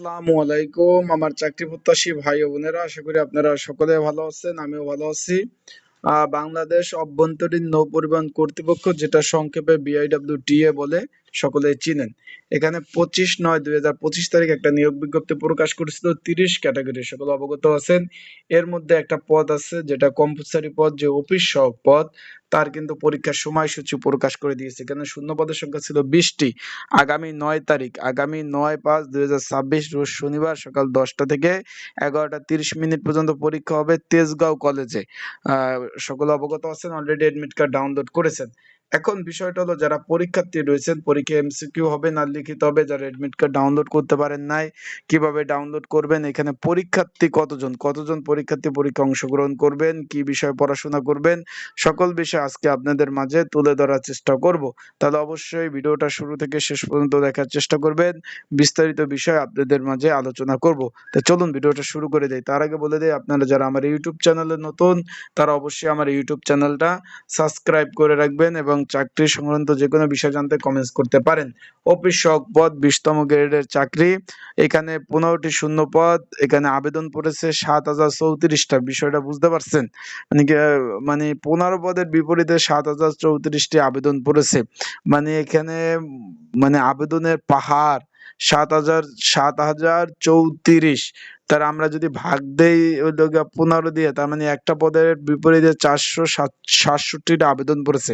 আসসালামু আলাইকুম আমার চাকরি প্রত্যাশী ভাই ও বোনেরা, আশা করি আপনারা সকলে ভালো আছেন। আমিও ভালো আছি। বাংলাদেশ অভ্যন্তরীণ নৌ পরিবহন কর্তৃপক্ষ, যেটা সংক্ষেপে BIWTA বলে সকলেই চিনেন, এখানে 25/9/2025 তারিখ একটা নিয়োগ বিজ্ঞপ্তি প্রকাশ করেছিল 30 ক্যাটাগরি, সকলে অবগত আছেন। এর মধ্যে একটা পদ আছে যেটা কম্পালসারি পদ, যে অফিস সহক পদ, তার কিন্তু পরীক্ষার সময়সূচি প্রকাশ করে দিয়েছে। এখানে শূন্য পদের সংখ্যা ছিল 20টি। আগামী 9 তারিখ, আগামী 9/5/2026 রোজ শনিবার সকাল 10টা থেকে 11টা 30 মিনিট পর্যন্ত পরীক্ষা হবে তেজগাঁও কলেজে। সকলে অবগত আছেন, অলরেডি এডমিট কার্ড ডাউনলোড করেছেন। এখন বিষয়টা হলো, যারা পরীক্ষার্থী রয়েছেন, পরীক্ষা MCQ হবে না লিখিত হবে। যারা এডমিট কার্ড ডাউনলোড করতে পারেন নাই, কিভাবে ডাউনলোড করবেন, এখানে পরীক্ষার্থী কতজন পরীক্ষার্থী পরীক্ষা অংশগ্রহণ করবেন, কি বিষয়ে পড়াশোনা করবেন, সকল বিষয় আজকে আপনাদের মাঝে তুলে ধরার চেষ্টা করব। তাহলে অবশ্যই ভিডিওটা শুরু থেকে শেষ পর্যন্ত দেখার চেষ্টা করবেন। বিস্তারিত বিষয় আপনাদের মাঝে আলোচনা করব। তো চলুন ভিডিওটা শুরু করে দেই। তার আগে বলে দেই, আপনারা যারা আমার ইউটিউব চ্যানেলে নতুন, তারা অবশ্যই আমার ইউটিউব চ্যানেলটা সাবস্ক্রাইব করে রাখবেন এবং চাকরি সংক্রান্ত যে কোনো বিষয় জানতে কমেন্টস করতে পারেন। অফিস সহক পদ 20তম গ্রেডের চাকরি, এখানে 15টি শূন্য পদ, এখানে আবেদন পড়েছে 7034টা। বিষয়টা বুঝতে পারছেন? মানে 15 পদের বিপরীতে 7034টি আবেদন পড়েছে। মানে এখানে আবেদনের পাহাড় 7,034। তার আমরা যদি ভাগ দেই 15 দিয়ে, তার মানে একটা পদের বিপরীতে 467টা আবেদন পড়েছে।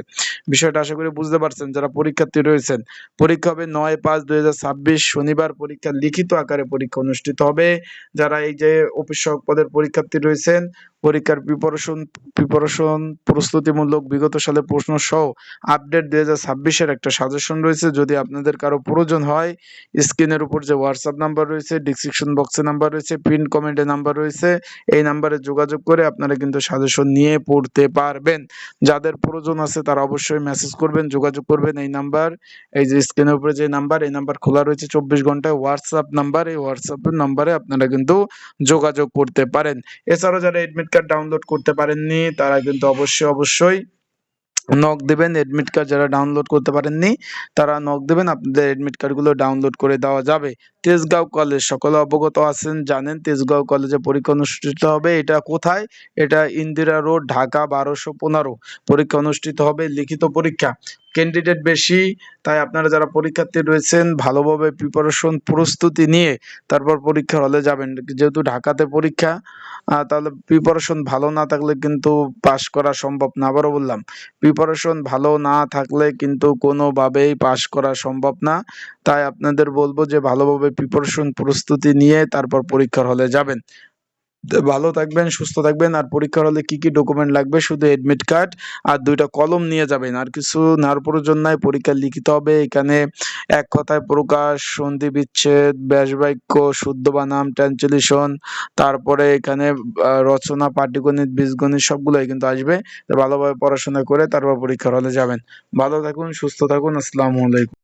বিষয়টা আশা করি বুঝতে পারছেন যারা পরীক্ষার্থী রয়েছেন। পরীক্ষা হবে 9/5/2026 শনিবার। পরীক্ষা লিখিত আকারে পরীক্ষা অনুষ্ঠিত হবে। যারা এই যে অফিস সহক পদের পরীক্ষার্থী রয়েছেন, পরীক্ষার প্রিপারেশন প্রস্তুতিমূলক বিগত সালে প্রশ্ন সহ আপডেট 2026-এর একটা সাজেশন রয়েছে। যদি আপনাদের কারো প্রয়োজন হয়, স্ক্রিনের উপর যে হোয়াটসঅ্যাপ নাম্বার রয়েছে, ডিসক্রিপশন বক্সে নাম্বার রয়েছে, পিন কমেন্টে নাম্বার রয়েছে, এই নাম্বারে যোগাযোগ করে আপনারা কিন্তু সাজেশন নিয়ে পড়তে পারবেন। যাদের প্রয়োজন আছে তারা অবশ্যই মেসেজ করবেন, যোগাযোগ করবেন এই নাম্বার, এই যে স্ক্রিনের উপরে যে নাম্বার, এই নাম্বার খোলা রয়েছে 24 ঘন্টায়। হোয়াটসঅ্যাপ নাম্বার, এই হোয়াটসঅ্যাপ নাম্বারে আপনারা কিন্তু যোগাযোগ করতে পারেন। এছাড়াও যারা এডমিট কার্ড ডাউনলোড করতে পারেননি, তারা কিন্তু অবশ্যই নক দেবেন। এডমিট কার্ড যারা ডাউনলোড করতে পারেননি, তারা নক দেবেন, আপনাদের এডমিট কার্ডগুলো ডাউনলোড করে দেওয়া যাবে। তেজগাঁও কলেজ, সকলে অবগত আছেন, জানেন তেজগাঁও কলেজে পরীক্ষা অনুষ্ঠিত হবে। এটা কোথায়? এটা ইন্দিরা রোড, ঢাকা 1215। পরীক্ষা অনুষ্ঠিত হবে, লিখিত পরীক্ষা। ক্যান্ডিডেট বেশি, তাই আপনারা যারা পরীক্ষার্থী রয়েছেন ভালোভাবে প্রস্তুতি নিয়ে তারপর পরীক্ষার হলে যাবেন। যেহেতু ঢাকাতে পরীক্ষা, তাহলে প্রিপারেশন ভালো না থাকলে কিন্তু পাস করা সম্ভব না। আবারও বললাম, প্রিপারেশন ভালো না থাকলে কিন্তু কোনোভাবেই পাস করা সম্ভব না। তাই আপনাদের বলবো যে ভালোভাবে প্রস্তুতি নিয়ে তারপর পরীক্ষার হলে যাবেন। ভালো থাকবেন, সুস্থ থাকবেন। আর পরীক্ষার হলে কি কি ডকুমেন্ট লাগবে? শুধু এডমিট কার্ড আর 2টা কলম নিয়ে যাবেন, আর কিছু নেওয়ার প্রয়োজন নাই। পরীক্ষা লিখিত হবে, এখানে এক কথায় প্রকাশ, সন্ধি বিচ্ছেদ, ব্যাস বাক্য, শুদ্ধ বানাম, ট্রান্সলেশন, তারপরে এখানে রচনা, পাটিগণিত, বীজগণিত সবগুলোই কিন্তু আসবে। ভালোভাবে পড়াশোনা করে তারপর পরীক্ষার হলে যাবেন। ভালো থাকুন, সুস্থ থাকুন। আসসালামু আলাইকুম।